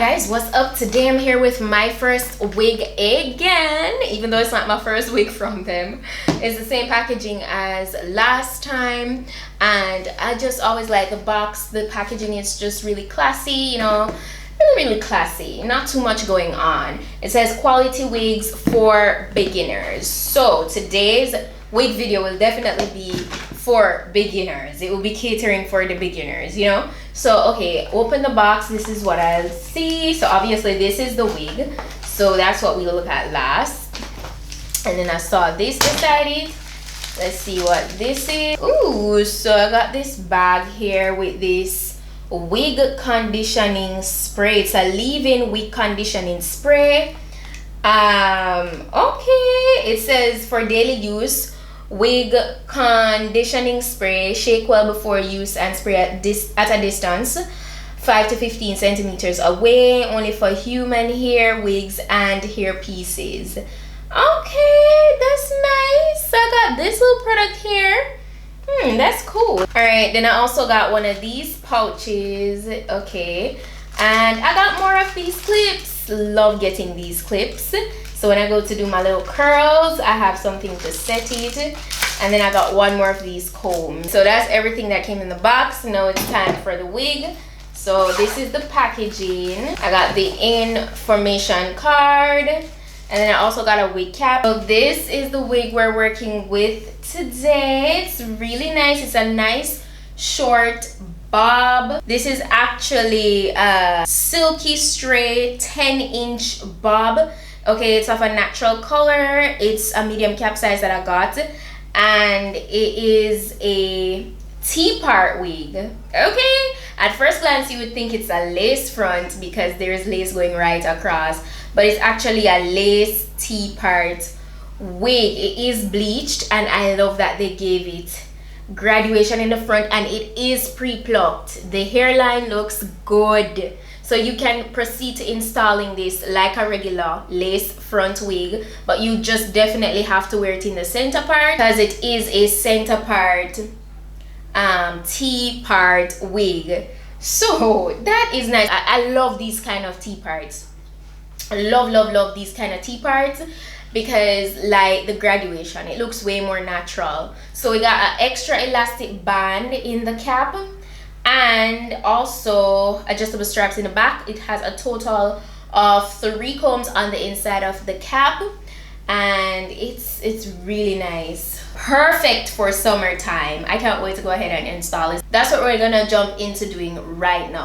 Guys, what's up? Today I'm here with my first wig again, even though it's not my first wig from them. It's the same packaging as last time, and I just always like the box. The packaging is just really classy, you know, really classy, not too much going on. It says quality wigs for beginners. So today's wig video will definitely be for beginners. It will be catering for the beginners, you know. So okay, open the box. This is what I see. So obviously this is the wig, so that's what we look at last. And then I saw this beside it. Let's see what this is. Ooh, so I got this bag here with this wig conditioning spray. It's a leave-in wig conditioning spray. Okay, it says for daily use, wig conditioning spray, shake well before use and spray at a distance 5 to 15 centimeters away, only for human hair, wigs and hair pieces. Okay, that's nice. I got this little product here. That's cool. All right, then I also got one of these pouches. Okay, and I got more of these clips. Love getting these clips. So when I go to do my little curls, I have something to set it. And then I got one more of these combs. So that's everything that came in the box. Now it's time for the wig. So this is the packaging. I got the information card. And then I also got a wig cap. So this is the wig we're working with today. It's really nice. It's a nice short bob. This is actually a silky straight 10-inch bob. Okay, it's of a natural color. It's a medium cap size that I got, and it is a T-part wig. Okay, at first glance you would think it's a lace front because there's lace going right across, but it's actually a lace T-part wig. It is bleached, and I love that they gave it graduation in the front, and it is pre-plucked. The hairline looks good. So you can proceed to installing this like a regular lace front wig, but you just definitely have to wear it in the center part because it is a center part T-part wig. So that is nice. I love these kind of T-parts. I love these kind of T-parts because like the graduation, it looks way more natural. So we got an extra elastic band in the cap, and also adjustable straps in the back. It has a total of 3 combs on the inside of the cap, and it's really nice. Perfect for summertime. I can't wait to go ahead and install it. That's what we're gonna jump into doing right now.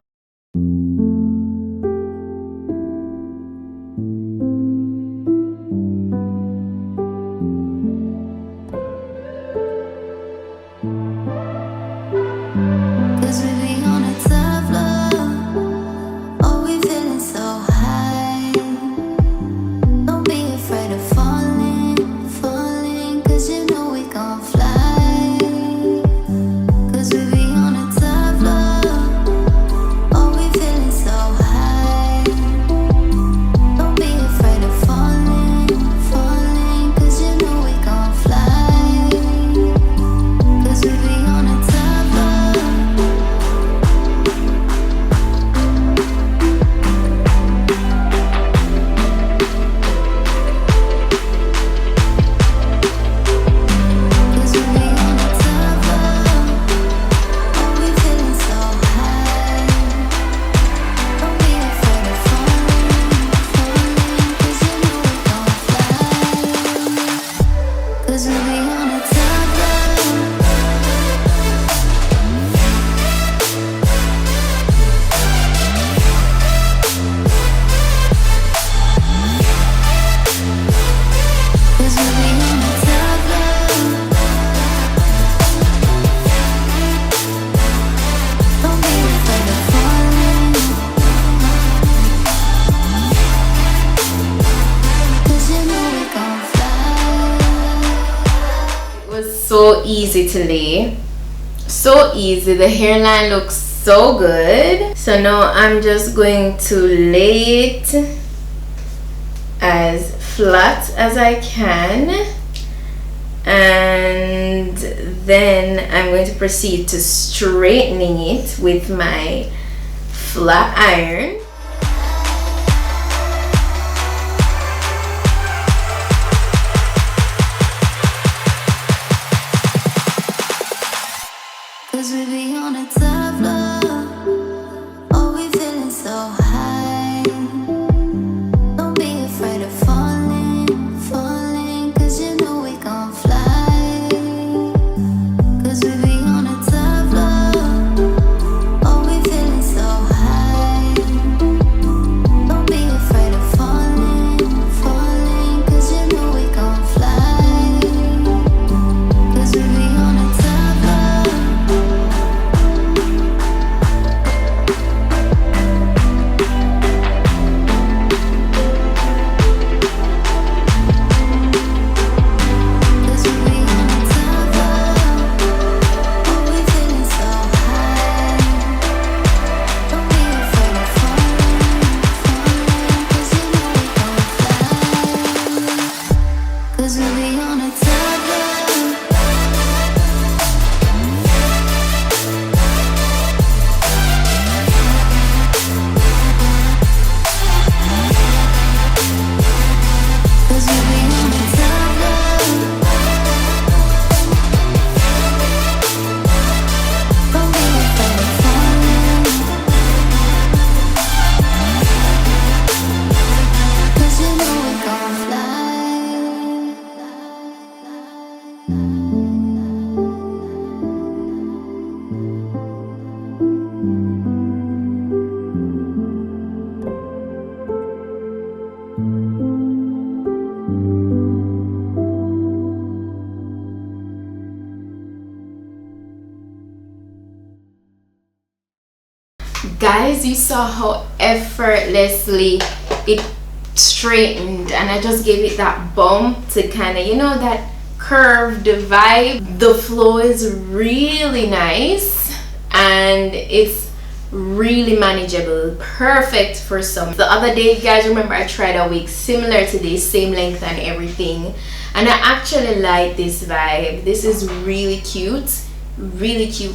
So easy to lay, so easy. The hairline looks so good. So now I'm just going to lay it as flat as I can, and then I'm going to proceed to straightening it with my flat iron. Cause we be on a top floor. Oh, we feeling so high. Don't be afraid of falling, falling. Cause you know we gon' fly. Cause we be on a top floor. Oh, we feeling so high. Don't be afraid of falling, falling. Cause you know we gon' fly. Cause we be on a top floor. Cause we be on a top floor. Oh, we feeling so high. Don't be afraid of falling, falling. Cause you know we gon' fly. Cause we be on a top floor. Cause we be on a top floor. Don't be afraid of falling. Cause you know we gon' fly. Guys, you saw how effortlessly it straightened, and I just gave it that bump to kind of, you know, that curved vibe. The flow is really nice and it's really manageable, perfect for some. The other day, guys, remember I tried a wig similar to this, same length and everything, and I actually like this vibe. This is really cute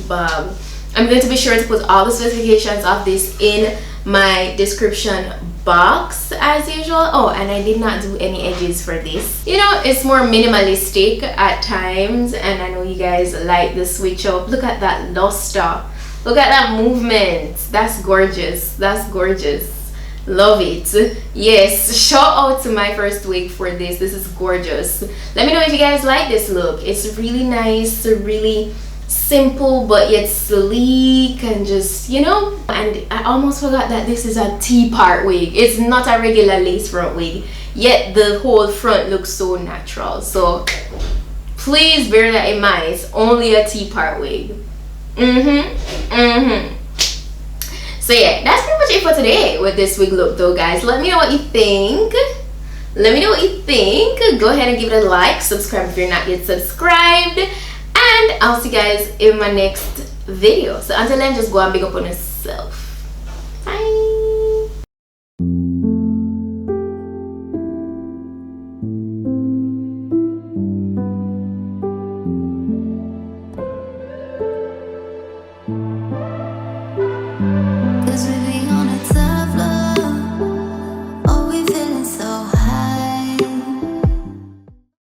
bob. I'm going to be sure to put all the specifications of this in my description box as usual. Oh, and I did not do any edges for this. You know, it's more minimalistic at times, and I know you guys like the switch up. Look at that luster, look at that movement. That's gorgeous, that's gorgeous, love it. Yes, shout out to my first wig for this. This is gorgeous. Let me know if you guys like this look. It's really nice, really simple but yet sleek, and just, you know. And I almost forgot that this is a T-part wig. It's not a regular lace front wig, yet the whole front looks so natural. So please bear that in mind. It's only a T-part wig. So yeah, that's pretty much it for today with this wig look though, guys. Let me know what you think. Let me know what you think. Go ahead and give it a like, subscribe if you're not yet subscribed, and I'll see you guys in my next video. So until then, just go and big up on yourself.